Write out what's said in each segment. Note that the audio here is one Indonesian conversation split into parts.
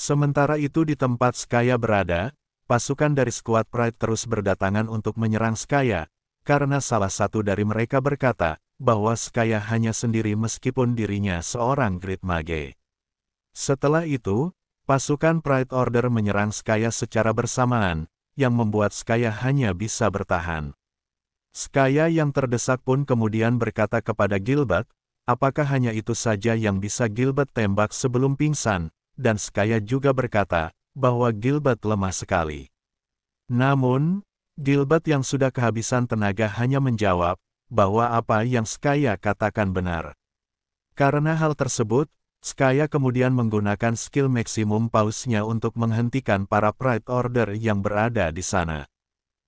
Sementara itu di tempat Skaya berada, pasukan dari skuad Pride terus berdatangan untuk menyerang Skaya, karena salah satu dari mereka berkata, bahwa Skaya hanya sendiri meskipun dirinya seorang Great Mage. Setelah itu, pasukan Pride Order menyerang Skaya secara bersamaan, yang membuat Skaya hanya bisa bertahan. Skaya yang terdesak pun kemudian berkata kepada Gilbert, apakah hanya itu saja yang bisa Gilbert tembak sebelum pingsan, dan Skaya juga berkata, bahwa Gilbert lemah sekali. Namun, Gilbert yang sudah kehabisan tenaga hanya menjawab, bahwa apa yang Skaya katakan benar. Karena hal tersebut, Skaya kemudian menggunakan skill maksimum pause-nya untuk menghentikan para Pride Order yang berada di sana.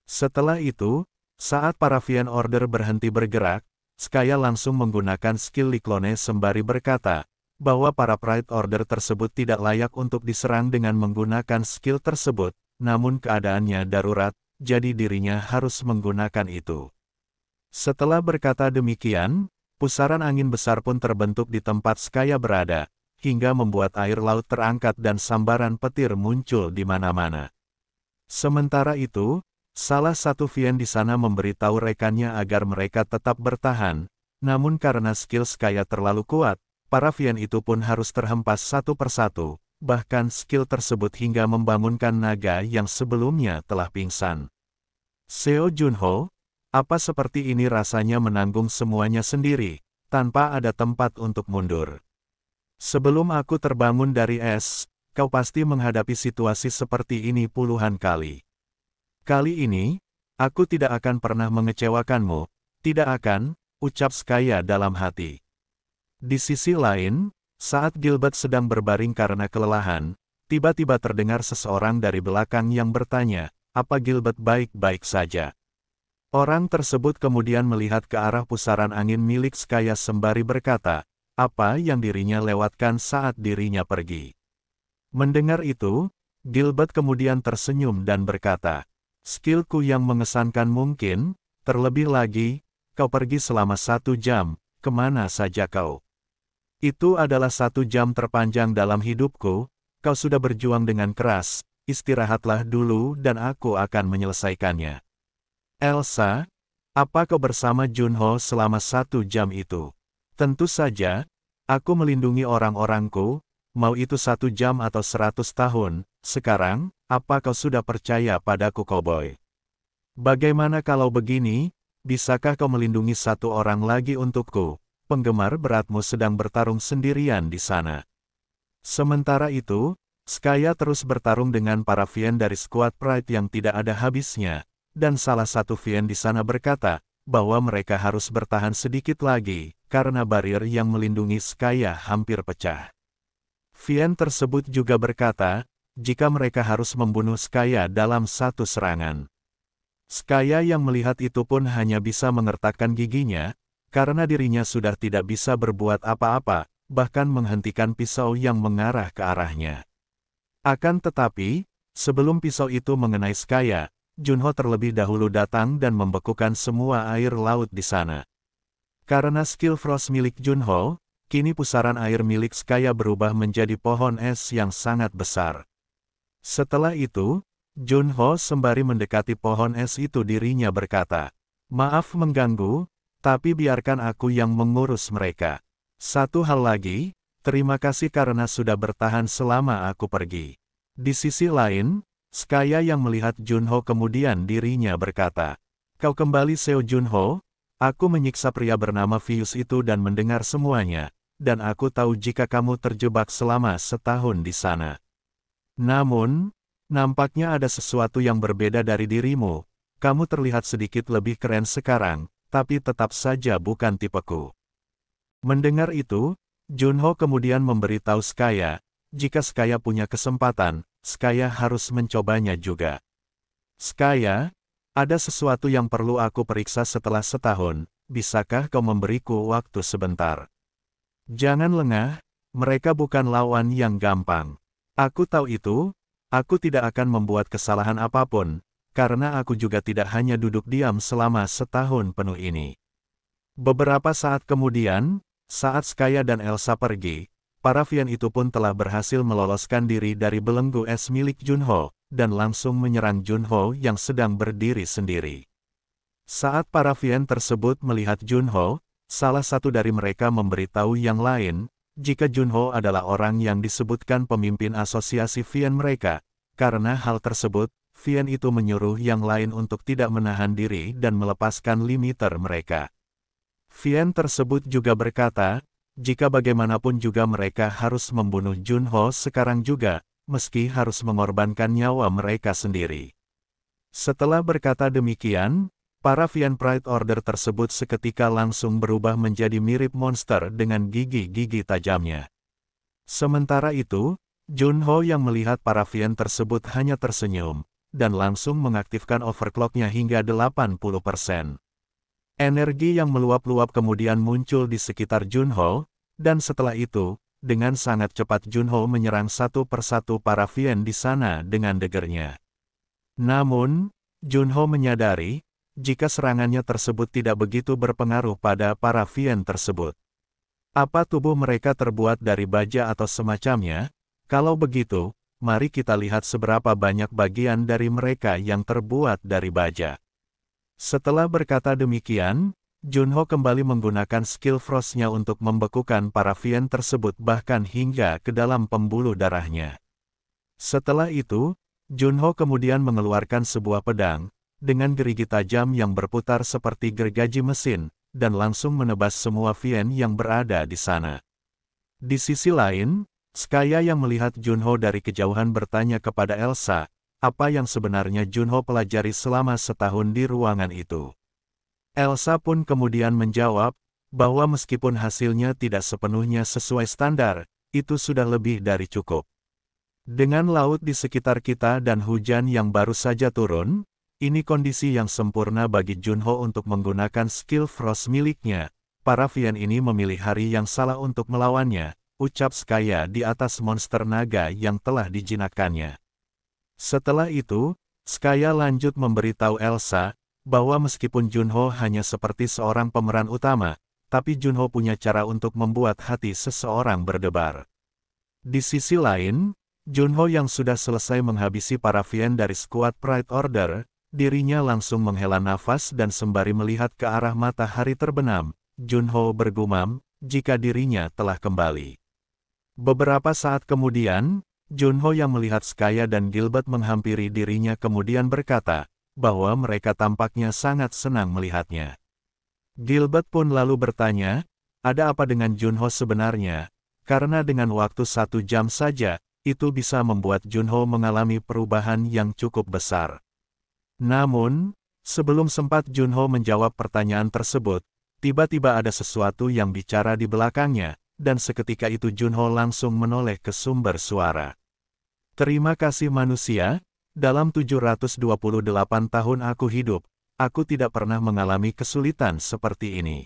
Setelah itu, saat para Fiend Order berhenti bergerak, Skaya langsung menggunakan skill Liklone sembari berkata, bahwa para Pride Order tersebut tidak layak untuk diserang dengan menggunakan skill tersebut, namun keadaannya darurat, jadi dirinya harus menggunakan itu. Setelah berkata demikian, pusaran angin besar pun terbentuk di tempat Skaya berada, hingga membuat air laut terangkat dan sambaran petir muncul di mana-mana. Sementara itu, salah satu Fiend di sana memberitahu rekannya agar mereka tetap bertahan, namun karena skill Skaya terlalu kuat, para Fiend itu pun harus terhempas satu persatu, bahkan skill tersebut hingga membangunkan naga yang sebelumnya telah pingsan. Seo Junho, apa seperti ini rasanya menanggung semuanya sendiri, tanpa ada tempat untuk mundur? Sebelum aku terbangun dari es, kau pasti menghadapi situasi seperti ini puluhan kali. Kali ini, aku tidak akan pernah mengecewakanmu, tidak akan, ucap Skaya dalam hati. Di sisi lain, saat Gilbert sedang berbaring karena kelelahan, tiba-tiba terdengar seseorang dari belakang yang bertanya, apa Gilbert baik-baik saja? Orang tersebut kemudian melihat ke arah pusaran angin milik Skaya sembari berkata, apa yang dirinya lewatkan saat dirinya pergi. Mendengar itu, Gilbert kemudian tersenyum dan berkata, skillku yang mengesankan mungkin, terlebih lagi, kau pergi selama 1 jam, kemana saja kau? Itu adalah 1 jam terpanjang dalam hidupku, kau sudah berjuang dengan keras, istirahatlah dulu dan aku akan menyelesaikannya. Elsa, apa kau bersama Junho selama 1 jam itu? Tentu saja, aku melindungi orang-orangku, mau itu 1 jam atau 100 tahun, sekarang, apa kau sudah percaya padaku Cowboy? Bagaimana kalau begini, bisakah kau melindungi 1 orang lagi untukku? Penggemar beratmu sedang bertarung sendirian di sana. Sementara itu, Skaya terus bertarung dengan para Fiend dari skuad Pride yang tidak ada habisnya, dan salah satu Fiend di sana berkata, bahwa mereka harus bertahan sedikit lagi, karena barrier yang melindungi Skaya hampir pecah. Fiend tersebut juga berkata, jika mereka harus membunuh Skaya dalam 1 serangan. Skaya yang melihat itu pun hanya bisa mengertakkan giginya, karena dirinya sudah tidak bisa berbuat apa-apa, bahkan menghentikan pisau yang mengarah ke arahnya. Akan tetapi, sebelum pisau itu mengenai Skaya, Junho terlebih dahulu datang dan membekukan semua air laut di sana. Karena skill Frost milik Junho, kini pusaran air milik Skaya berubah menjadi pohon es yang sangat besar. Setelah itu, Junho sembari mendekati pohon es itu dirinya berkata, maaf mengganggu, tapi biarkan aku yang mengurus mereka. Satu hal lagi, terima kasih karena sudah bertahan selama aku pergi. Di sisi lain, Skaya yang melihat Junho kemudian dirinya berkata, kau kembali Seo Junho, aku menyiksa pria bernama Fius itu dan mendengar semuanya, dan aku tahu jika kamu terjebak selama 1 tahun di sana. Namun, nampaknya ada sesuatu yang berbeda dari dirimu, kamu terlihat sedikit lebih keren sekarang, tapi tetap saja bukan tipeku. Mendengar itu, Junho kemudian memberitahu Skaya, jika Skaya punya kesempatan, Skaya harus mencobanya juga. Skaya, ada sesuatu yang perlu aku periksa setelah 1 tahun, bisakah kau memberiku waktu sebentar? Jangan lengah, mereka bukan lawan yang gampang. Aku tahu itu, aku tidak akan membuat kesalahan apapun, karena aku juga tidak hanya duduk diam selama 1 tahun penuh ini. Beberapa saat kemudian, saat Skaya dan Elsa pergi, para Vien itu pun telah berhasil meloloskan diri dari belenggu es milik Junho, dan langsung menyerang Junho yang sedang berdiri sendiri. Saat para Vien tersebut melihat Junho, salah satu dari mereka memberitahu yang lain, jika Junho adalah orang yang disebutkan pemimpin asosiasi Vien mereka. Karena hal tersebut, Vien itu menyuruh yang lain untuk tidak menahan diri dan melepaskan limiter mereka. Vien tersebut juga berkata, jika bagaimanapun juga mereka harus membunuh Junho sekarang juga, meski harus mengorbankan nyawa mereka sendiri. Setelah berkata demikian, para Vien Pride Order tersebut seketika langsung berubah menjadi mirip monster dengan gigi-gigi tajamnya. Sementara itu, Junho yang melihat para Vien tersebut hanya tersenyum, dan langsung mengaktifkan overclock-nya hingga 80%. Energi yang meluap-luap kemudian muncul di sekitar Junho, dan setelah itu, dengan sangat cepat Junho menyerang satu persatu para Vien di sana dengan degernya. Namun, Junho menyadari, jika serangannya tersebut tidak begitu berpengaruh pada para Vien tersebut. Apa tubuh mereka terbuat dari baja atau semacamnya? Kalau begitu, mari kita lihat seberapa banyak bagian dari mereka yang terbuat dari baja. Setelah berkata demikian, Junho kembali menggunakan skill Frost-nya untuk membekukan para Vien tersebut bahkan hingga ke dalam pembuluh darahnya. Setelah itu, Junho kemudian mengeluarkan sebuah pedang, dengan gerigi tajam yang berputar seperti gergaji mesin, dan langsung menebas semua Vien yang berada di sana. Di sisi lain, Skaya yang melihat Junho dari kejauhan bertanya kepada Elsa, apa yang sebenarnya Junho pelajari selama setahun di ruangan itu. Elsa pun kemudian menjawab, bahwa meskipun hasilnya tidak sepenuhnya sesuai standar, itu sudah lebih dari cukup. Dengan laut di sekitar kita dan hujan yang baru saja turun, ini kondisi yang sempurna bagi Junho untuk menggunakan skill Frost miliknya. Para Vien ini memilih hari yang salah untuk melawannya, ucap Skaya di atas monster naga yang telah dijinakkannya. Setelah itu, Skaya lanjut memberitahu Elsa, bahwa meskipun Junho hanya seperti seorang pemeran utama, tapi Junho punya cara untuk membuat hati seseorang berdebar. Di sisi lain, Junho yang sudah selesai menghabisi para Vien dari skuad Pride Order, dirinya langsung menghela nafas dan sembari melihat ke arah matahari terbenam, Junho bergumam, jika dirinya telah kembali. Beberapa saat kemudian, Junho yang melihat Skaya dan Gilbert menghampiri dirinya kemudian berkata, bahwa mereka tampaknya sangat senang melihatnya. Gilbert pun lalu bertanya, ada apa dengan Junho sebenarnya? Karena dengan waktu 1 jam saja, itu bisa membuat Junho mengalami perubahan yang cukup besar. Namun, sebelum sempat Junho menjawab pertanyaan tersebut, tiba-tiba ada sesuatu yang bicara di belakangnya, dan seketika itu Junho langsung menoleh ke sumber suara. Terima kasih manusia, dalam 728 tahun aku hidup, aku tidak pernah mengalami kesulitan seperti ini.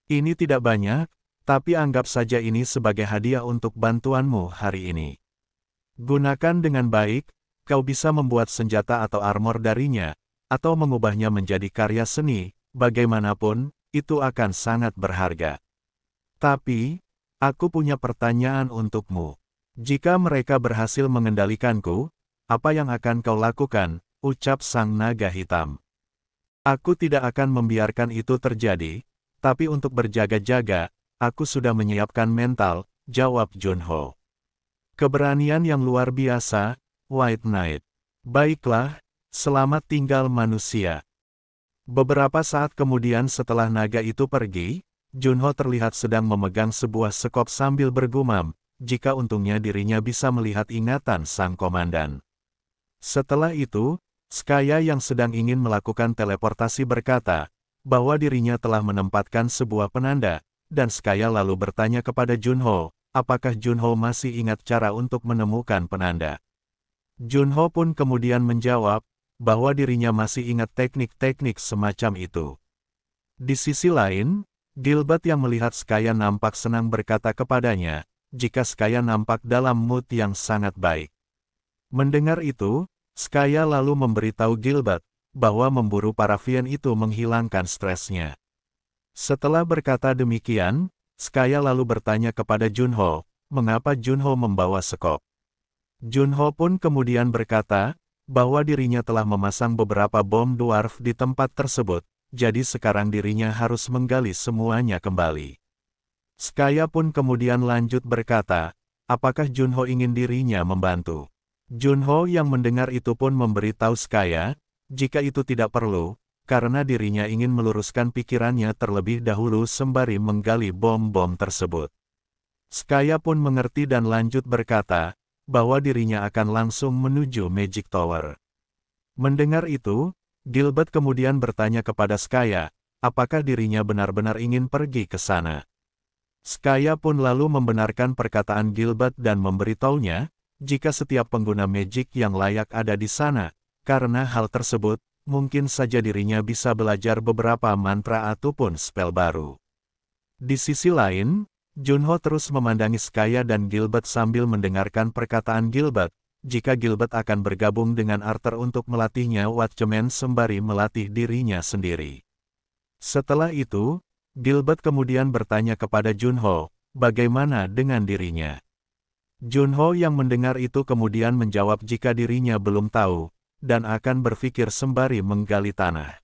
Ini tidak banyak, tapi anggap saja ini sebagai hadiah untuk bantuanmu hari ini. Gunakan dengan baik, kau bisa membuat senjata atau armor darinya, atau mengubahnya menjadi karya seni, bagaimanapun, itu akan sangat berharga. Tapi, aku punya pertanyaan untukmu. Jika mereka berhasil mengendalikanku, apa yang akan kau lakukan, ucap sang naga hitam. Aku tidak akan membiarkan itu terjadi, tapi untuk berjaga-jaga, aku sudah menyiapkan mental, jawab Junho. Keberanian yang luar biasa, White Knight. Baiklah, selamat tinggal manusia. Beberapa saat kemudian setelah naga itu pergi, Junho terlihat sedang memegang sebuah sekop sambil bergumam, jika untungnya dirinya bisa melihat ingatan sang komandan. Setelah itu, Skaya yang sedang ingin melakukan teleportasi berkata, bahwa dirinya telah menempatkan sebuah penanda, dan Skaya lalu bertanya kepada Junho, apakah Junho masih ingat cara untuk menemukan penanda. Junho pun kemudian menjawab, bahwa dirinya masih ingat teknik-teknik semacam itu. Di sisi lain, Gilbert yang melihat Skaya nampak senang berkata kepadanya, jika Skaya nampak dalam mood yang sangat baik. Mendengar itu, Skaya lalu memberitahu Gilbert, bahwa memburu para Vien itu menghilangkan stresnya. Setelah berkata demikian, Skaya lalu bertanya kepada Junho, mengapa Junho membawa sekop. Junho pun kemudian berkata, bahwa dirinya telah memasang beberapa bom dwarf di tempat tersebut, jadi sekarang dirinya harus menggali semuanya kembali. Skaya pun kemudian lanjut berkata, apakah Junho ingin dirinya membantu? Junho yang mendengar itu pun memberitahu Skaya, jika itu tidak perlu, karena dirinya ingin meluruskan pikirannya terlebih dahulu sembari menggali bom-bom tersebut. Skaya pun mengerti dan lanjut berkata, bahwa dirinya akan langsung menuju Magic Tower. Mendengar itu, Gilbert kemudian bertanya kepada Skaya, apakah dirinya benar-benar ingin pergi ke sana. Skaya pun lalu membenarkan perkataan Gilbert dan memberitahunya, jika setiap pengguna magic yang layak ada di sana, karena hal tersebut, mungkin saja dirinya bisa belajar beberapa mantra ataupun spell baru. Di sisi lain, Junho terus memandangi Skaya dan Gilbert sambil mendengarkan perkataan Gilbert, jika Gilbert akan bergabung dengan Arthur untuk melatihnya Watchman sembari melatih dirinya sendiri. Setelah itu, Gilbert kemudian bertanya kepada Junho, bagaimana dengan dirinya. Junho yang mendengar itu kemudian menjawab jika dirinya belum tahu, dan akan berpikir sembari menggali tanah.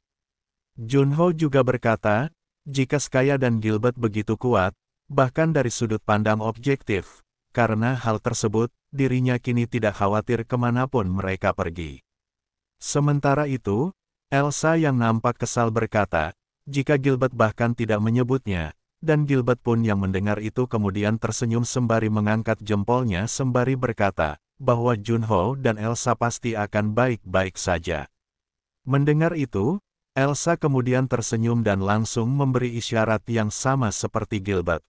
Junho juga berkata, jika Skaya dan Gilbert begitu kuat, bahkan dari sudut pandang objektif, karena hal tersebut, dirinya kini tidak khawatir kemanapun mereka pergi. Sementara itu, Elsa yang nampak kesal berkata, jika Gilbert bahkan tidak menyebutnya, dan Gilbert pun yang mendengar itu kemudian tersenyum sembari mengangkat jempolnya sembari berkata, bahwa Junho dan Elsa pasti akan baik-baik saja. Mendengar itu, Elsa kemudian tersenyum dan langsung memberi isyarat yang sama seperti Gilbert.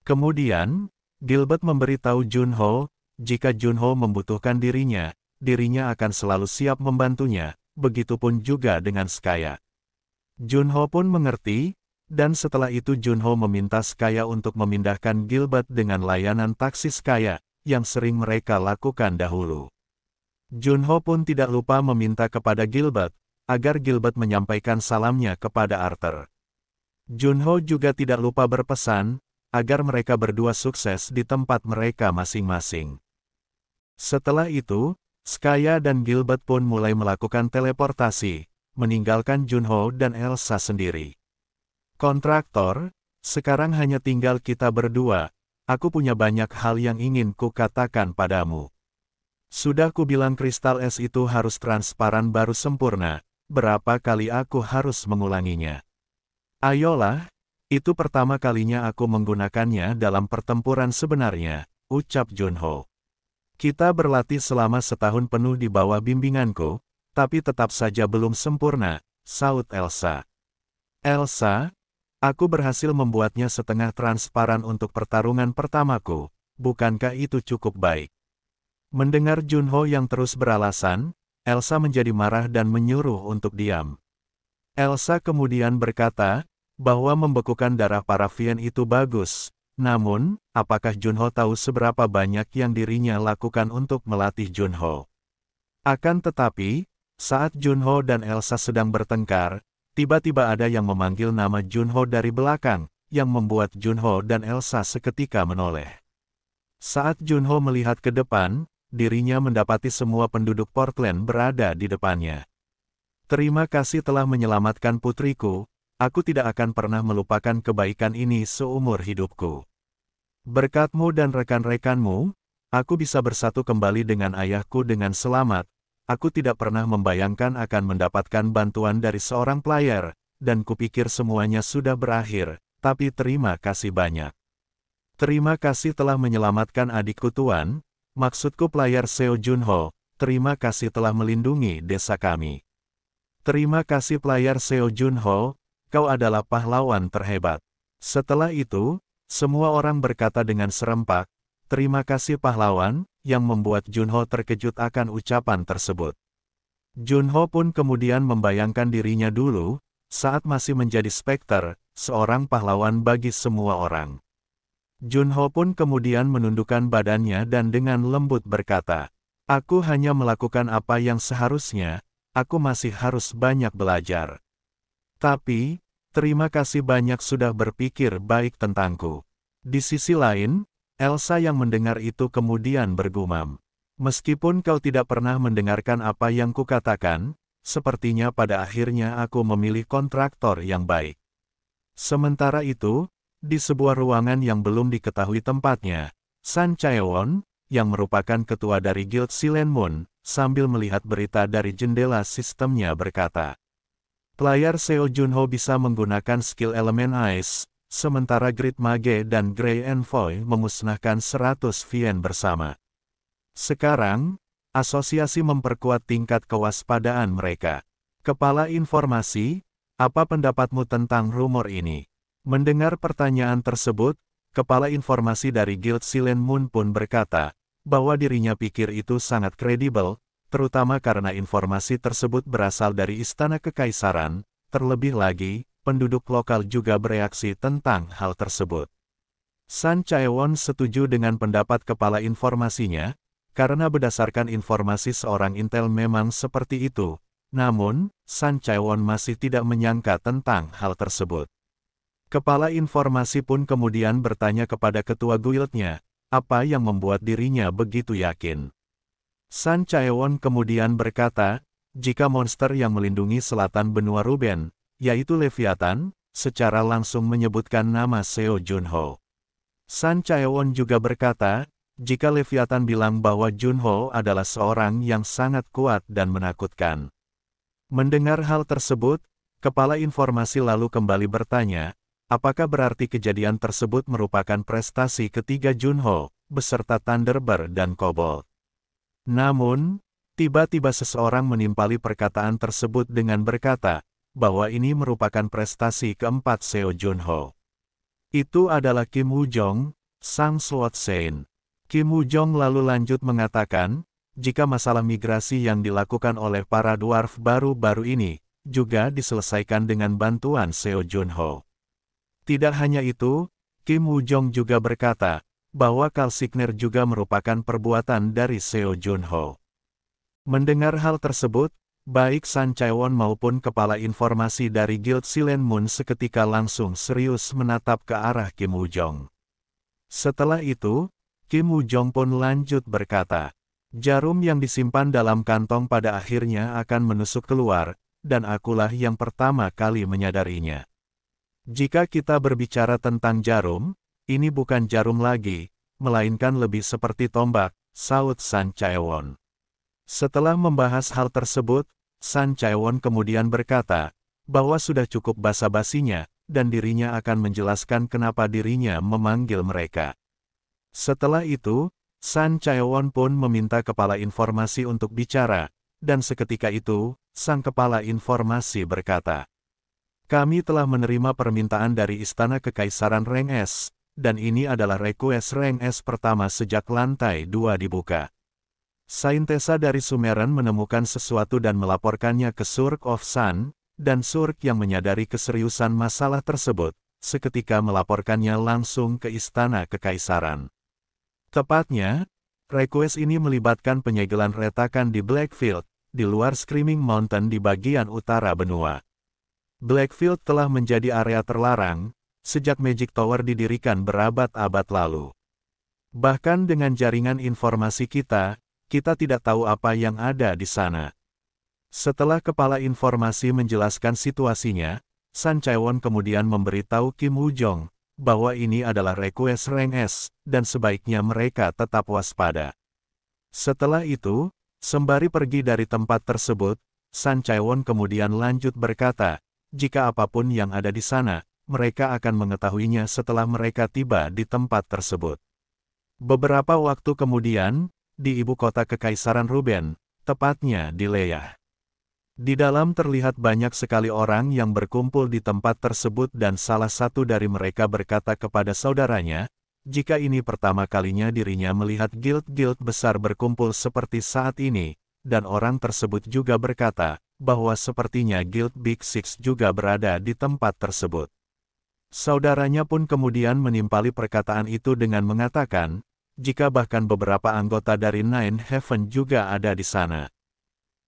Kemudian, Gilbert memberitahu Junho, jika Junho membutuhkan dirinya akan selalu siap membantunya, begitupun juga dengan Skaya. Junho pun mengerti, dan setelah itu Junho meminta Skaya untuk memindahkan Gilbert dengan layanan taksi Skaya, yang sering mereka lakukan dahulu. Junho pun tidak lupa meminta kepada Gilbert, agar Gilbert menyampaikan salamnya kepada Arthur. Junho juga tidak lupa berpesan, agar mereka berdua sukses di tempat mereka masing-masing. Setelah itu, Skaya dan Gilbert pun mulai melakukan teleportasi, meninggalkan Junho dan Elsa sendiri. Kontraktor, sekarang hanya tinggal kita berdua, aku punya banyak hal yang ingin ku katakan padamu. Sudah ku bilang kristal es itu harus transparan baru sempurna, berapa kali aku harus mengulanginya. Ayolah, itu pertama kalinya aku menggunakannya dalam pertempuran sebenarnya, ucap Junho. Kita berlatih selama setahun penuh di bawah bimbinganku, tapi tetap saja belum sempurna, saut Elsa. Elsa, aku berhasil membuatnya setengah transparan untuk pertarungan pertamaku, bukankah itu cukup baik? Mendengar Junho yang terus beralasan, Elsa menjadi marah dan menyuruh untuk diam. Elsa kemudian berkata, bahwa membekukan darah Paravian itu bagus, namun, apakah Junho tahu seberapa banyak yang dirinya lakukan untuk melatih Junho? Akan tetapi, saat Junho dan Elsa sedang bertengkar, tiba-tiba ada yang memanggil nama Junho dari belakang, yang membuat Junho dan Elsa seketika menoleh. Saat Junho melihat ke depan, dirinya mendapati semua penduduk Portland berada di depannya. Terima kasih telah menyelamatkan putriku, aku tidak akan pernah melupakan kebaikan ini seumur hidupku. Berkatmu dan rekan-rekanmu, aku bisa bersatu kembali dengan ayahku dengan selamat. Aku tidak pernah membayangkan akan mendapatkan bantuan dari seorang player, dan kupikir semuanya sudah berakhir, tapi terima kasih banyak. Terima kasih telah menyelamatkan adikku Tuan, maksudku player Seo Junho, terima kasih telah melindungi desa kami. Terima kasih player Seo Junho, kau adalah pahlawan terhebat. Setelah itu, semua orang berkata dengan serempak, terima kasih pahlawan, yang membuat Junho terkejut akan ucapan tersebut. Junho pun kemudian membayangkan dirinya dulu, saat masih menjadi Spectre, seorang pahlawan bagi semua orang. Junho pun kemudian menundukkan badannya dan dengan lembut berkata, aku hanya melakukan apa yang seharusnya, aku masih harus banyak belajar. Tapi, terima kasih banyak sudah berpikir baik tentangku. Di sisi lain, Elsa yang mendengar itu kemudian bergumam. Meskipun kau tidak pernah mendengarkan apa yang kukatakan, sepertinya pada akhirnya aku memilih kontraktor yang baik. Sementara itu, di sebuah ruangan yang belum diketahui tempatnya, Sun Chaewon, yang merupakan ketua dari Guild Silent Moon, sambil melihat berita dari jendela sistemnya berkata, player Seo Junho bisa menggunakan skill elemen Ice, sementara Grid Mage dan Grey Envoy memusnahkan 100 Vien bersama. Sekarang, asosiasi memperkuat tingkat kewaspadaan mereka. Kepala informasi, apa pendapatmu tentang rumor ini? Mendengar pertanyaan tersebut, kepala informasi dari Guild Silent Moon pun berkata, bahwa dirinya pikir itu sangat kredibel, terutama karena informasi tersebut berasal dari Istana Kekaisaran, terlebih lagi, penduduk lokal juga bereaksi tentang hal tersebut. Sun Chaewon setuju dengan pendapat kepala informasinya, karena berdasarkan informasi seorang intel memang seperti itu. Namun, Sun Chaewon masih tidak menyangka tentang hal tersebut. Kepala informasi pun kemudian bertanya kepada ketua guildnya, apa yang membuat dirinya begitu yakin. Sun Chaewon kemudian berkata, jika monster yang melindungi selatan benua Ruben, yaitu Leviathan, secara langsung menyebutkan nama Seo Junho. Sun Chaewon juga berkata, jika Leviathan bilang bahwa Junho adalah seorang yang sangat kuat dan menakutkan. Mendengar hal tersebut, kepala informasi lalu kembali bertanya, apakah berarti kejadian tersebut merupakan prestasi ketiga Junho, beserta Thunderbird dan Kobold. Namun, tiba-tiba seseorang menimpali perkataan tersebut dengan berkata, bahwa ini merupakan prestasi keempat Seo Junho. Itu adalah Kim Woo-jong, sang Sword Saint. Kim Woo-jong lalu lanjut mengatakan, jika masalah migrasi yang dilakukan oleh para dwarf baru-baru ini, juga diselesaikan dengan bantuan Seo Junho. Tidak hanya itu, Kim Woo-jong juga berkata, bahwa Kalsigner juga merupakan perbuatan dari Seo Junho. Mendengar hal tersebut, baik Sun Chaewon maupun kepala informasi dari Guild Silent Moon seketika langsung serius menatap ke arah Kim Woo-jong. Setelah itu, Kim Woo-jong pun lanjut berkata, jarum yang disimpan dalam kantong pada akhirnya akan menusuk keluar, dan akulah yang pertama kali menyadarinya. Jika kita berbicara tentang jarum, ini bukan jarum lagi, melainkan lebih seperti tombak, saut Sun Chaewon. Setelah membahas hal tersebut, Sun Chaewon kemudian berkata, bahwa sudah cukup basa-basinya, dan dirinya akan menjelaskan kenapa dirinya memanggil mereka. Setelah itu, Sun Chaewon pun meminta kepala informasi untuk bicara, dan seketika itu, sang kepala informasi berkata, kami telah menerima permintaan dari Istana Kekaisaran Rank S, dan ini adalah request Rank S pertama sejak lantai 2 dibuka. Saintesa dari Sumeren menemukan sesuatu dan melaporkannya ke Surk of Sun, dan Surk yang menyadari keseriusan masalah tersebut, seketika melaporkannya langsung ke Istana Kekaisaran. Tepatnya, request ini melibatkan penyegelan retakan di Blackfield, di luar Screaming Mountain di bagian utara benua. Blackfield telah menjadi area terlarang, sejak Magic Tower didirikan berabad-abad lalu. Bahkan dengan jaringan informasi kita tidak tahu apa yang ada di sana. Setelah kepala informasi menjelaskan situasinya, Sun Chaewon kemudian memberitahu Kim Woo-jong, bahwa ini adalah request Rank S, dan sebaiknya mereka tetap waspada. Setelah itu, sembari pergi dari tempat tersebut, Sun Chaewon kemudian lanjut berkata, jika apapun yang ada di sana, mereka akan mengetahuinya setelah mereka tiba di tempat tersebut. Beberapa waktu kemudian, di ibu kota Kekaisaran Ruben, tepatnya di Leyah. Di dalam terlihat banyak sekali orang yang berkumpul di tempat tersebut dan salah satu dari mereka berkata kepada saudaranya, jika ini pertama kalinya dirinya melihat guild-guild besar berkumpul seperti saat ini, dan orang tersebut juga berkata, bahwa sepertinya Guild Big Six juga berada di tempat tersebut. Saudaranya pun kemudian menimpali perkataan itu dengan mengatakan, jika bahkan beberapa anggota dari Nine Heaven juga ada di sana.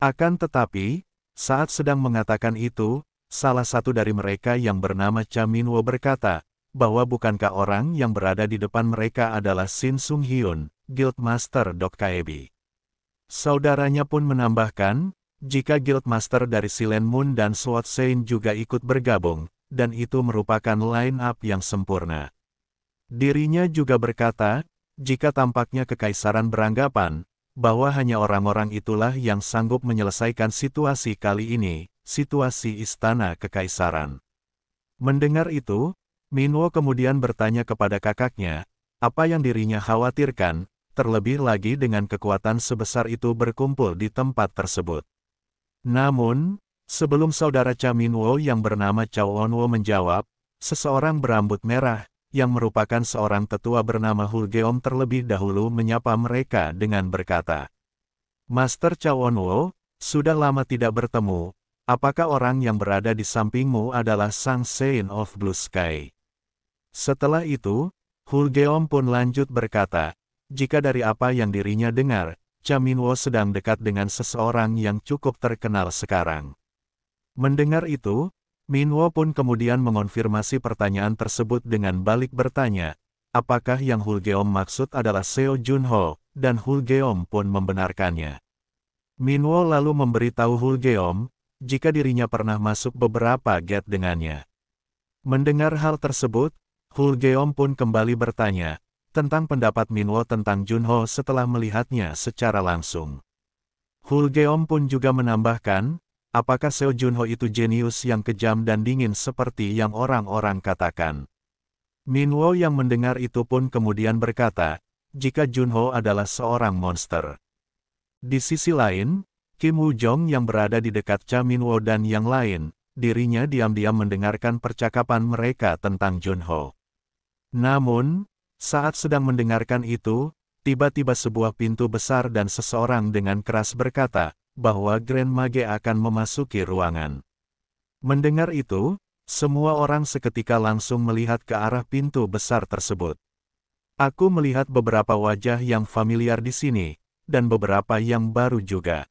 Akan tetapi, saat sedang mengatakan itu, salah satu dari mereka yang bernama Cha Minwo berkata, bahwa bukankah orang yang berada di depan mereka adalah Shin Sung-hyun, Guildmaster Dokkaebi. Saudaranya pun menambahkan, jika Guildmaster dari Silent Moon dan Sword Sein juga ikut bergabung, dan itu merupakan line-up yang sempurna. Dirinya juga berkata, jika tampaknya kekaisaran beranggapan, bahwa hanya orang-orang itulah yang sanggup menyelesaikan situasi kali ini, situasi Istana Kekaisaran. Mendengar itu, Minwo kemudian bertanya kepada kakaknya, apa yang dirinya khawatirkan, terlebih lagi dengan kekuatan sebesar itu berkumpul di tempat tersebut. Namun, sebelum saudara Cha Minwo yang bernama Chow Onwo menjawab, seseorang berambut merah, yang merupakan seorang tetua bernama Hulgeom terlebih dahulu menyapa mereka dengan berkata, Master Chow Onwo, sudah lama tidak bertemu, apakah orang yang berada di sampingmu adalah Sang Sein of Blue Sky? Setelah itu, Hulgeom pun lanjut berkata, jika dari apa yang dirinya dengar, Cha Minwo sedang dekat dengan seseorang yang cukup terkenal sekarang. Mendengar itu, Minwo pun kemudian mengonfirmasi pertanyaan tersebut dengan balik bertanya, apakah yang Hulgeom maksud adalah Seo Junho, dan Hulgeom pun membenarkannya. Minwo lalu memberitahu Hulgeom, jika dirinya pernah masuk beberapa gate dengannya. Mendengar hal tersebut, Hulgeom pun kembali bertanya, tentang pendapat Minwo tentang Junho setelah melihatnya secara langsung. Hulgeom pun juga menambahkan, apakah Seo Junho itu jenius yang kejam dan dingin seperti yang orang-orang katakan. Minwo yang mendengar itu pun kemudian berkata, jika Junho adalah seorang monster. Di sisi lain, Kim Woo-jong yang berada di dekat Cha Minwo dan yang lain, dirinya diam-diam mendengarkan percakapan mereka tentang Junho. Namun, saat sedang mendengarkan itu, tiba-tiba sebuah pintu besar dan seseorang dengan keras berkata, bahwa Grand Mage akan memasuki ruangan. Mendengar itu, semua orang seketika langsung melihat ke arah pintu besar tersebut. Aku melihat beberapa wajah yang familiar di sini, dan beberapa yang baru juga.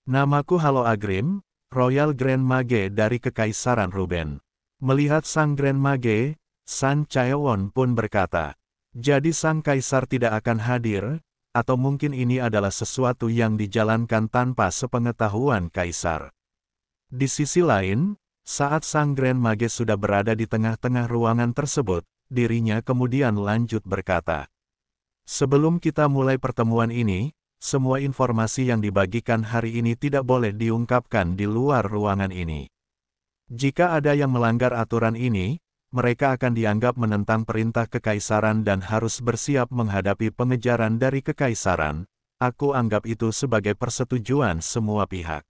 Namaku Halo Agrim, Royal Grand Mage dari Kekaisaran Ruben. Melihat sang Grand Mage, San Chaewon pun berkata, jadi sang kaisar tidak akan hadir, atau mungkin ini adalah sesuatu yang dijalankan tanpa sepengetahuan kaisar. Di sisi lain, saat sang Grand Mage sudah berada di tengah-tengah ruangan tersebut, dirinya kemudian lanjut berkata, sebelum kita mulai pertemuan ini, semua informasi yang dibagikan hari ini tidak boleh diungkapkan di luar ruangan ini. Jika ada yang melanggar aturan ini, mereka akan dianggap menentang perintah kekaisaran dan harus bersiap menghadapi pengejaran dari kekaisaran. Aku anggap itu sebagai persetujuan semua pihak.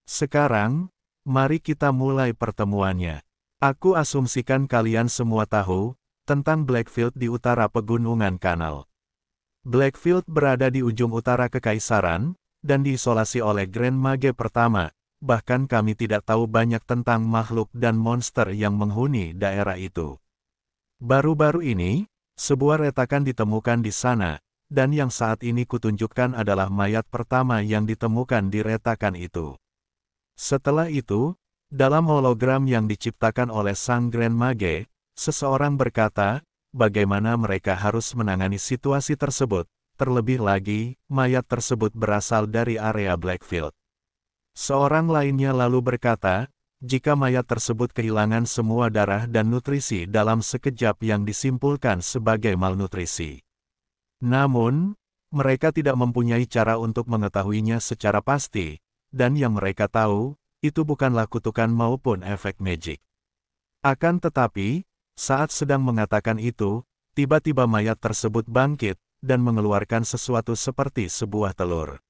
Sekarang, mari kita mulai pertemuannya. Aku asumsikan kalian semua tahu tentang Blackfield di utara Pegunungan Kanal. Blackfield berada di ujung utara kekaisaran, dan diisolasi oleh Grand Mage pertama. Bahkan kami tidak tahu banyak tentang makhluk dan monster yang menghuni daerah itu. Baru-baru ini, sebuah retakan ditemukan di sana, dan yang saat ini kutunjukkan adalah mayat pertama yang ditemukan di retakan itu. Setelah itu, dalam hologram yang diciptakan oleh Sang Grand Mage, seseorang berkata, bagaimana mereka harus menangani situasi tersebut, terlebih lagi, mayat tersebut berasal dari area Blackfield. Seorang lainnya lalu berkata, jika mayat tersebut kehilangan semua darah dan nutrisi dalam sekejap yang disimpulkan sebagai malnutrisi. Namun, mereka tidak mempunyai cara untuk mengetahuinya secara pasti, dan yang mereka tahu, itu bukanlah kutukan maupun efek magic. Akan tetapi, saat sedang mengatakan itu, tiba-tiba mayat tersebut bangkit, dan mengeluarkan sesuatu seperti sebuah telur.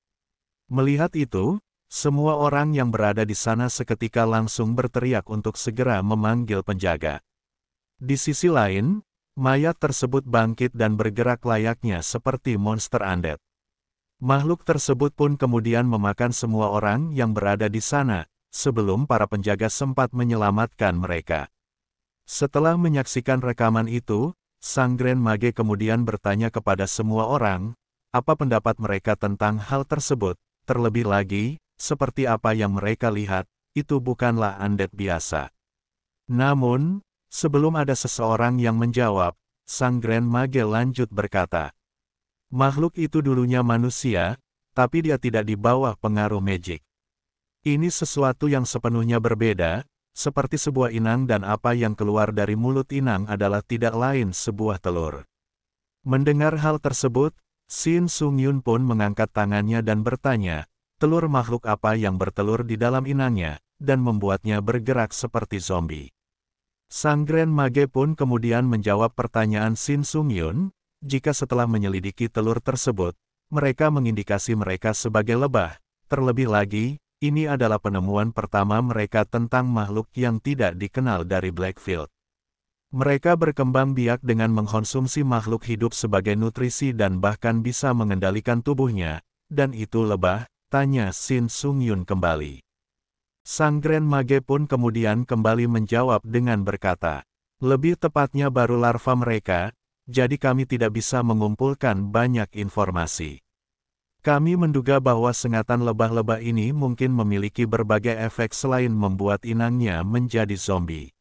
Melihat itu, semua orang yang berada di sana seketika langsung berteriak untuk segera memanggil penjaga. Di sisi lain, mayat tersebut bangkit dan bergerak layaknya seperti monster undead. Makhluk tersebut pun kemudian memakan semua orang yang berada di sana, sebelum para penjaga sempat menyelamatkan mereka. Setelah menyaksikan rekaman itu, Sang Grand Mage kemudian bertanya kepada semua orang, apa pendapat mereka tentang hal tersebut, terlebih lagi, seperti apa yang mereka lihat, itu bukanlah undead biasa. Namun, Sebelum ada seseorang yang menjawab, Sang Grand Mage lanjut berkata, "Makhluk itu dulunya manusia, tapi dia tidak di bawah pengaruh magic. Ini sesuatu yang sepenuhnya berbeda, seperti sebuah inang dan apa yang keluar dari mulut inang adalah tidak lain sebuah telur." Mendengar hal tersebut, Shin Sung-yun pun mengangkat tangannya dan bertanya, telur makhluk apa yang bertelur di dalam inangnya, dan membuatnya bergerak seperti zombie. Sang Grand Mage pun kemudian menjawab pertanyaan Shin Sung-yun, jika setelah menyelidiki telur tersebut, mereka mengindikasi mereka sebagai lebah. Terlebih lagi, ini adalah penemuan pertama mereka tentang makhluk yang tidak dikenal dari Blackfield. Mereka berkembang biak dengan mengkonsumsi makhluk hidup sebagai nutrisi dan bahkan bisa mengendalikan tubuhnya, dan itu lebah, tanya Shin Sung-yun kembali. Sang Grand Mage pun kemudian kembali menjawab dengan berkata, lebih tepatnya baru larva mereka, jadi kami tidak bisa mengumpulkan banyak informasi. Kami menduga bahwa sengatan lebah-lebah ini mungkin memiliki berbagai efek selain membuat inangnya menjadi zombie.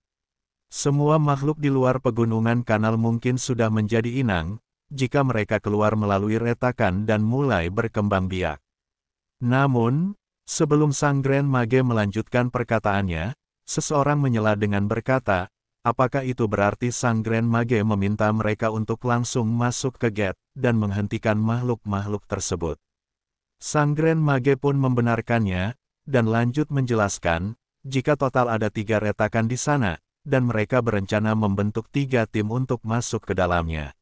Semua makhluk di luar pegunungan kanal mungkin sudah menjadi inang, jika mereka keluar melalui retakan dan mulai berkembang biak. Namun, sebelum Sang Grand Mage melanjutkan perkataannya, seseorang menyela dengan berkata, apakah itu berarti Sang Grand Mage meminta mereka untuk langsung masuk ke gate dan menghentikan makhluk-makhluk tersebut? Sang Grand Mage pun membenarkannya, dan lanjut menjelaskan, jika total ada 3 retakan di sana, dan mereka berencana membentuk 3 tim untuk masuk ke dalamnya.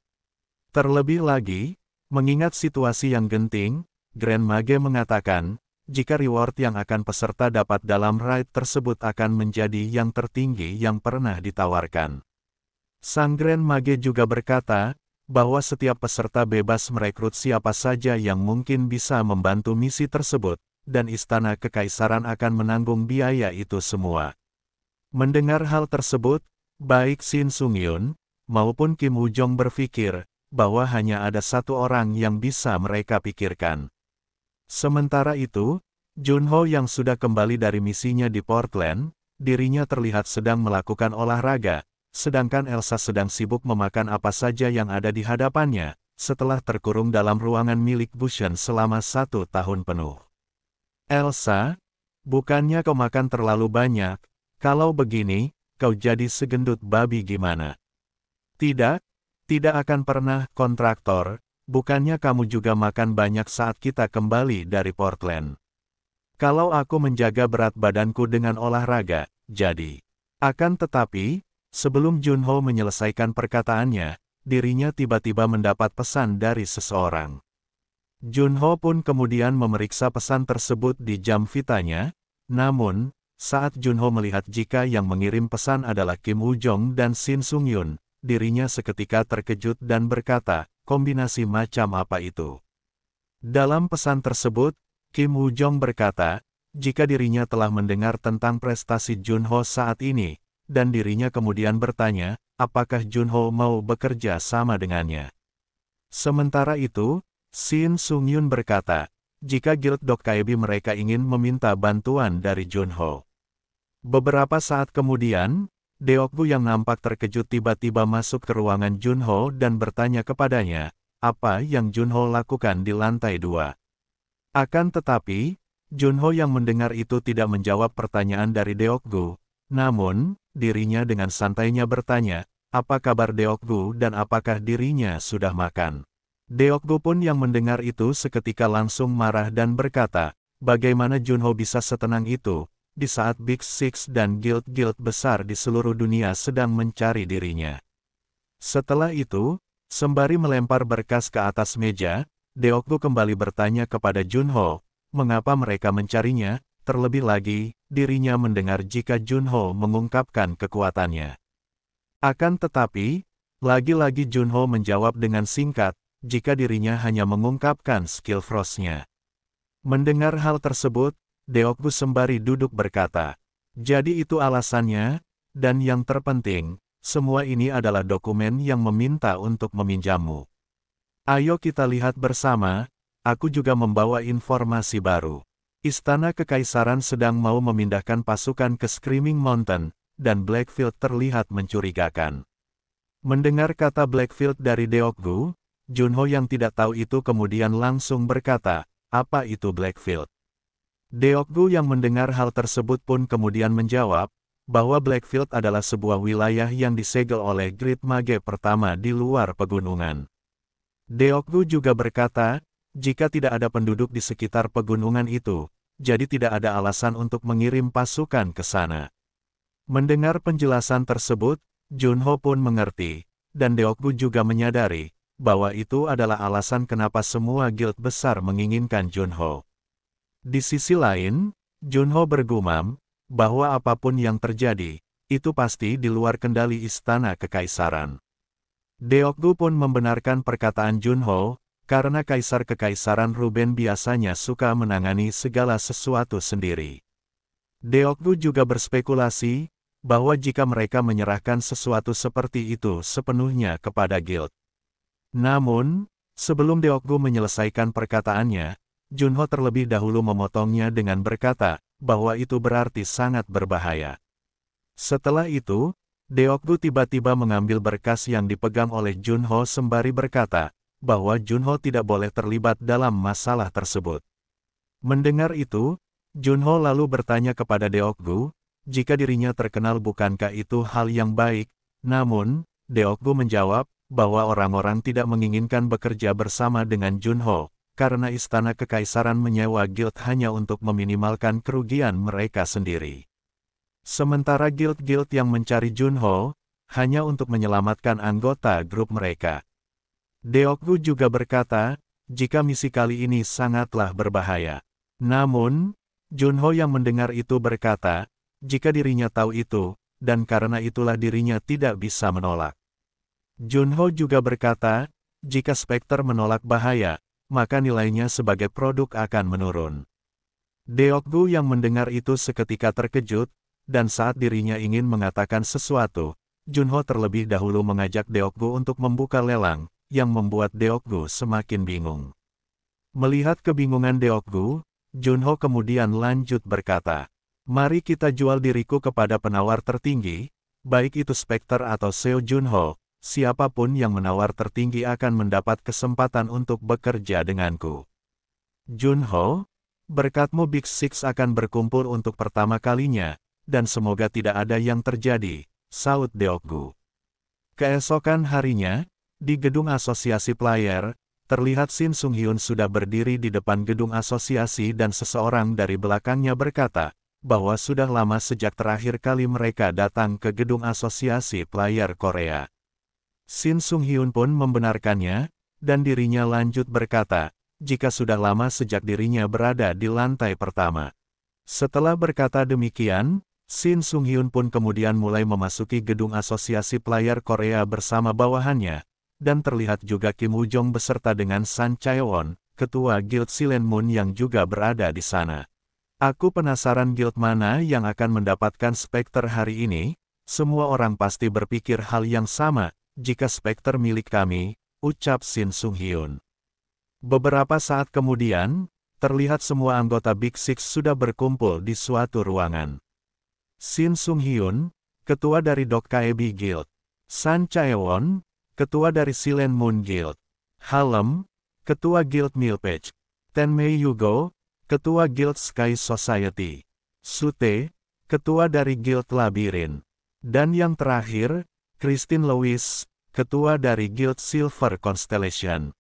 Terlebih lagi, mengingat situasi yang genting, Grand Mage mengatakan, jika reward yang akan peserta dapat dalam raid tersebut akan menjadi yang tertinggi yang pernah ditawarkan. Sang Grand Mage juga berkata, bahwa setiap peserta bebas merekrut siapa saja yang mungkin bisa membantu misi tersebut, dan Istana Kekaisaran akan menanggung biaya itu semua. Mendengar hal tersebut, baik Shin Sung-yun, maupun Kim Woo-jong berpikir, bahwa hanya ada satu orang yang bisa mereka pikirkan. Sementara itu, Junho yang sudah kembali dari misinya di Portland, dirinya terlihat sedang melakukan olahraga, sedangkan Elsa sedang sibuk memakan apa saja yang ada di hadapannya, setelah terkurung dalam ruangan milik Bushen selama 1 tahun penuh. Elsa, bukannya kau makan terlalu banyak? Kalau begini, kau jadi segendut babi gimana? Tidak, tidak akan pernah, kontraktor. Bukannya kamu juga makan banyak saat kita kembali dari Portland? Kalau aku menjaga berat badanku dengan olahraga, jadi. Akan tetapi, sebelum Junho menyelesaikan perkataannya, dirinya tiba-tiba mendapat pesan dari seseorang. Junho pun kemudian memeriksa pesan tersebut di jam vitanya, namun, saat Junho melihat jika yang mengirim pesan adalah Kim Woo-jong dan Shin Sung-yun, dirinya seketika terkejut dan berkata, kombinasi macam apa itu? Dalam pesan tersebut, Kim Woo-jong berkata, jika dirinya telah mendengar tentang prestasi Junho saat ini, dan dirinya kemudian bertanya, apakah Junho mau bekerja sama dengannya. Sementara itu, Shin Sung-yun berkata, jika Guild Dokkaebi mereka ingin meminta bantuan dari Junho. Beberapa saat kemudian, Deokgu yang nampak terkejut tiba-tiba masuk ke ruangan Junho dan bertanya kepadanya, apa yang Junho lakukan di lantai 2. Akan tetapi, Junho yang mendengar itu tidak menjawab pertanyaan dari Deokgu, namun, dirinya dengan santainya bertanya, apa kabar Deokgu dan apakah dirinya sudah makan. Deokgu pun yang mendengar itu seketika langsung marah dan berkata, bagaimana Junho bisa setenang itu, di saat Big Six dan guild-guild besar di seluruh dunia sedang mencari dirinya. Setelah itu, sembari melempar berkas ke atas meja, Deokgu kembali bertanya kepada Junho, mengapa mereka mencarinya, terlebih lagi, dirinya mendengar jika Junho mengungkapkan kekuatannya. Akan tetapi, lagi-lagi Junho menjawab dengan singkat, jika dirinya hanya mengungkapkan skill Frost-nya. Mendengar hal tersebut, Deokgu sembari duduk berkata, jadi itu alasannya, dan yang terpenting, semua ini adalah dokumen yang meminta untuk meminjammu. Ayo kita lihat bersama, aku juga membawa informasi baru. Istana Kekaisaran sedang mau memindahkan pasukan ke Screaming Mountain, dan Blackfield terlihat mencurigakan. Mendengar kata Blackfield dari Deokgu, Junho yang tidak tahu itu kemudian langsung berkata, "Apa itu Blackfield?" Deokgu yang mendengar hal tersebut pun kemudian menjawab, bahwa Blackfield adalah sebuah wilayah yang disegel oleh Great Mage pertama di luar pegunungan. Deokgu juga berkata, jika tidak ada penduduk di sekitar pegunungan itu, jadi tidak ada alasan untuk mengirim pasukan ke sana. Mendengar penjelasan tersebut, Junho pun mengerti, dan Deokgu juga menyadari, bahwa itu adalah alasan kenapa semua guild besar menginginkan Junho. Di sisi lain, Junho bergumam, bahwa apapun yang terjadi, itu pasti di luar kendali Istana Kekaisaran. Deokgu pun membenarkan perkataan Junho, karena Kaisar Kekaisaran Ruben biasanya suka menangani segala sesuatu sendiri. Deokgu juga berspekulasi, bahwa jika mereka menyerahkan sesuatu seperti itu sepenuhnya kepada guild. Namun, sebelum Deokgu menyelesaikan perkataannya, Junho terlebih dahulu memotongnya dengan berkata, bahwa itu berarti sangat berbahaya. Setelah itu, Deokgu tiba-tiba mengambil berkas yang dipegang oleh Junho sembari berkata, bahwa Junho tidak boleh terlibat dalam masalah tersebut. Mendengar itu, Junho lalu bertanya kepada Deokgu, jika dirinya terkenal bukankah itu hal yang baik, namun, Deokgu menjawab, bahwa orang-orang tidak menginginkan bekerja bersama dengan Junho, karena Istana Kekaisaran menyewa guild hanya untuk meminimalkan kerugian mereka sendiri. Sementara guild-guild yang mencari Junho, hanya untuk menyelamatkan anggota grup mereka. Deokgu juga berkata, jika misi kali ini sangatlah berbahaya. Namun, Junho yang mendengar itu berkata, jika dirinya tahu itu, dan karena itulah dirinya tidak bisa menolak. Junho juga berkata, jika Spectre menolak bahaya, maka nilainya sebagai produk akan menurun. Deokgu yang mendengar itu seketika terkejut, dan saat dirinya ingin mengatakan sesuatu, Junho terlebih dahulu mengajak Deokgu untuk membuka lelang, yang membuat Deokgu semakin bingung. Melihat kebingungan Deokgu, Junho kemudian lanjut berkata, "Mari kita jual diriku kepada penawar tertinggi, baik itu Spectre atau Seo Junho. Siapapun yang menawar tertinggi akan mendapat kesempatan untuk bekerja denganku." "Junho, berkatmu Big Six akan berkumpul untuk pertama kalinya, dan semoga tidak ada yang terjadi," saut Deokgu. Keesokan harinya, di gedung asosiasi player, terlihat Shin Sung-hyun sudah berdiri di depan gedung asosiasi dan seseorang dari belakangnya berkata, bahwa sudah lama sejak terakhir kali mereka datang ke gedung asosiasi player Korea. Shin Sung-hyun pun membenarkannya, dan dirinya lanjut berkata, jika sudah lama sejak dirinya berada di lantai pertama. Setelah berkata demikian, Shin Sung-hyun pun kemudian mulai memasuki gedung asosiasi player Korea bersama bawahannya, dan terlihat juga Kim Woo-jong beserta dengan Sun Chae-won, ketua Guild Silent Moon yang juga berada di sana. "Aku penasaran guild mana yang akan mendapatkan Spectre hari ini? Semua orang pasti berpikir hal yang sama, jika Spectre milik kami," ucap Shin Sung-hyun. Beberapa saat kemudian, terlihat semua anggota Big Six sudah berkumpul di suatu ruangan. Shin Sung-hyun, ketua dari Dokkaebi Guild. Sun Chae-won, ketua dari Silent Moon Guild. Halem, ketua Guild Milpage. Tenmei Yugo, ketua Guild Sky Society. Sute, ketua dari Guild Labirin. Dan yang terakhir, Christine Lewis, ketua dari Guild Silver Constellation.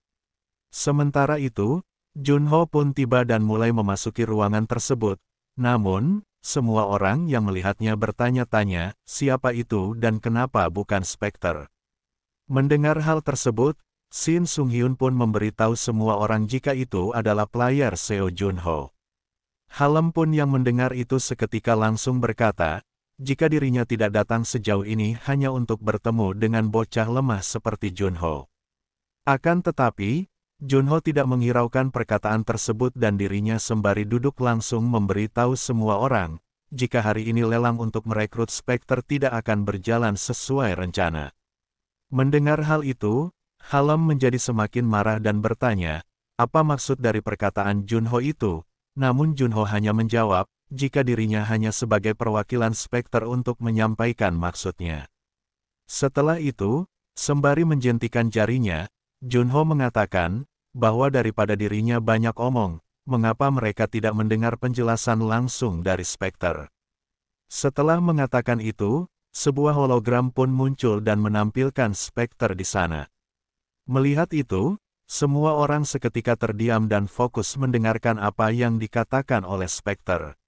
Sementara itu, Junho pun tiba dan mulai memasuki ruangan tersebut. Namun, semua orang yang melihatnya bertanya-tanya, siapa itu dan kenapa bukan Spectre. Mendengar hal tersebut, Shin Sung-hyun pun memberitahu semua orang jika itu adalah player Seo Junho. Halem pun yang mendengar itu seketika langsung berkata, jika dirinya tidak datang sejauh ini hanya untuk bertemu dengan bocah lemah seperti Junho. Akan tetapi, Junho tidak menghiraukan perkataan tersebut dan dirinya sembari duduk langsung memberitahu semua orang, jika hari ini lelang untuk merekrut Spectre tidak akan berjalan sesuai rencana. Mendengar hal itu, Halem menjadi semakin marah dan bertanya, apa maksud dari perkataan Junho itu? Namun Junho hanya menjawab, jika dirinya hanya sebagai perwakilan Spectre untuk menyampaikan maksudnya. Setelah itu, sembari menjentikan jarinya, Junho mengatakan, bahwa daripada dirinya banyak omong, mengapa mereka tidak mendengar penjelasan langsung dari Spectre. Setelah mengatakan itu, sebuah hologram pun muncul dan menampilkan Spectre di sana. Melihat itu, semua orang seketika terdiam dan fokus mendengarkan apa yang dikatakan oleh Spectre.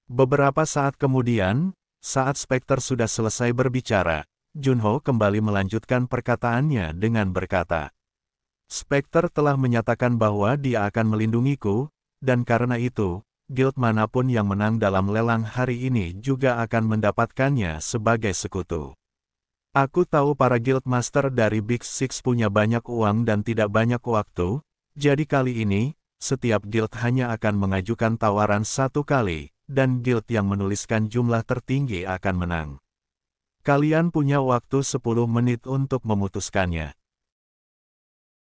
Beberapa saat kemudian, saat Spectre sudah selesai berbicara, Junho kembali melanjutkan perkataannya dengan berkata, Spectre telah menyatakan bahwa dia akan melindungiku, dan karena itu, guild manapun yang menang dalam lelang hari ini juga akan mendapatkannya sebagai sekutu. Aku tahu para guild master dari Big Six punya banyak uang dan tidak banyak waktu, jadi kali ini, setiap guild hanya akan mengajukan tawaran satu kali, dan guild yang menuliskan jumlah tertinggi akan menang. Kalian punya waktu 10 menit untuk memutuskannya.